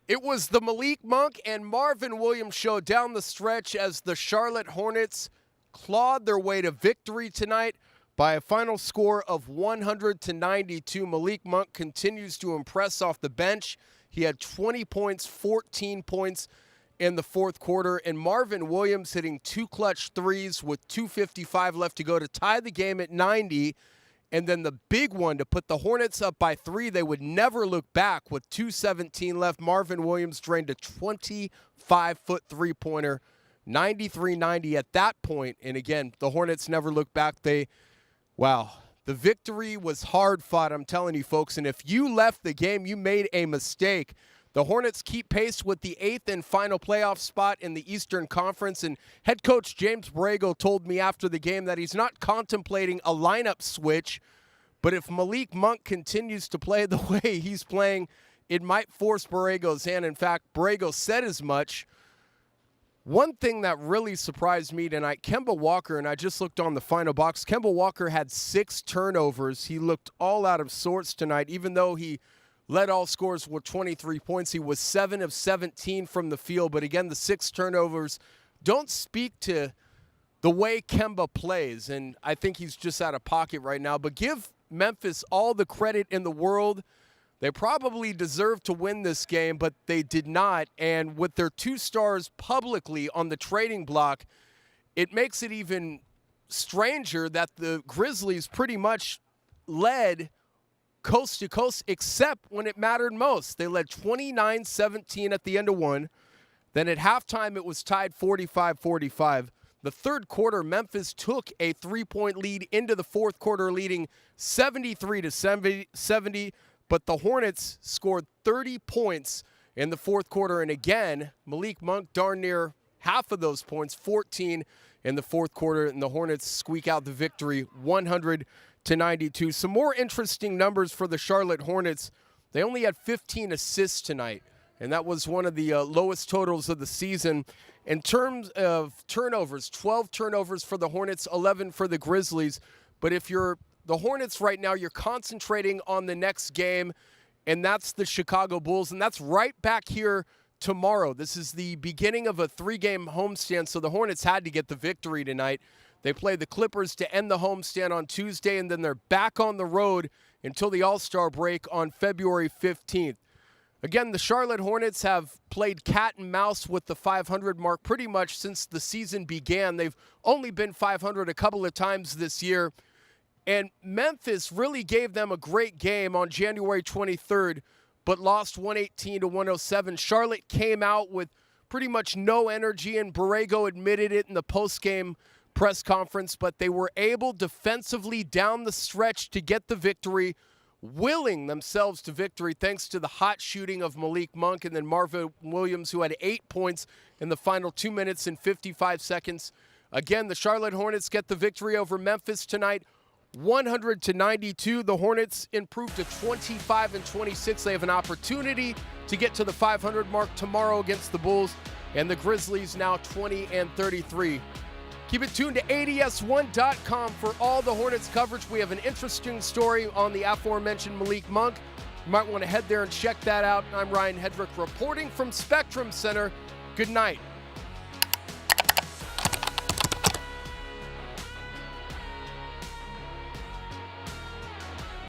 It was the Malik Monk and Marvin Williams show down the stretch as the Charlotte Hornets clawed their way to victory tonight by a final score of 100-92. Malik Monk continues to impress off the bench. He had 20 points, 14 points in the fourth quarter, and Marvin Williams hitting two clutch threes with 2:55 left to go to tie the game at 90. And then the big one to put the Hornets up by 3. They would never look back with 2:17 left. Marvin Williams drained a 25-foot three-pointer, 93-90 at that point. And again, the Hornets never looked back. Wow, the victory was hard fought, I'm telling you folks. And if you left the game, you made a mistake. The Hornets keep pace with the 8th and final playoff spot in the Eastern Conference, and head coach James Borrego told me after the game that he's not contemplating a lineup switch, but if Malik Monk continues to play the way he's playing, it might force Borrego's hand. In fact, Borrego said as much. One thing that really surprised me tonight, Kemba Walker, and I just looked on the final box, Kemba Walker had 6 turnovers. He looked all out of sorts tonight, even though he led all scorers with 23 points. He was 7 of 17 from the field. But again, the 6 turnovers don't speak to the way Kemba plays. And I think he's just out of pocket right now. But give Memphis all the credit in the world. They probably deserved to win this game, but they did not. And with their 2 stars publicly on the trading block, it makes it even stranger that the Grizzlies pretty much led coast to coast, except when it mattered most. They led 29-17 at the end of one. Then at halftime, it was tied 45-45. The third quarter, Memphis took a 3-point lead into the fourth quarter, leading 73-70. But the Hornets scored 30 points in the fourth quarter. And again, Malik Monk darn near half of those points, 14 in the fourth quarter. And the Hornets squeak out the victory, 100-92. Some more interesting numbers for the Charlotte Hornets. They only had 15 assists tonight, and that was one of the lowest totals of the season. In terms of turnovers, 12 turnovers for the Hornets, 11 for the Grizzlies. But if you're the Hornets right now, you're concentrating on the next game, and that's the Chicago Bulls, and that's right back here tomorrow. This is the beginning of a 3-game homestand, so the Hornets had to get the victory tonight. They play the Clippers to end the homestand on Tuesday, and then they're back on the road until the All-Star break on February 15th. Again, the Charlotte Hornets have played cat and mouse with the 500 mark pretty much since the season began. They've only been 500 a couple of times this year. And Memphis really gave them a great game on January 23rd, but lost 118-107. Charlotte came out with pretty much no energy, and Borrego admitted it in the postgame press conference, but they were able defensively down the stretch to get the victory, willing themselves to victory thanks to the hot shooting of Malik Monk and then Marvin Williams, who had 8 points in the final 2 minutes and 55 seconds. Again, the Charlotte Hornets get the victory over Memphis tonight, 100-92. The Hornets improved to 25-26. They have an opportunity to get to the 500 mark tomorrow against the Bulls, and the Grizzlies now 20-33. Keep it tuned to ADS1.com for all the Hornets coverage. We have an interesting story on the aforementioned Malik Monk. You might want to head there and check that out. I'm Ryan Hedrick reporting from Spectrum Center. Good night.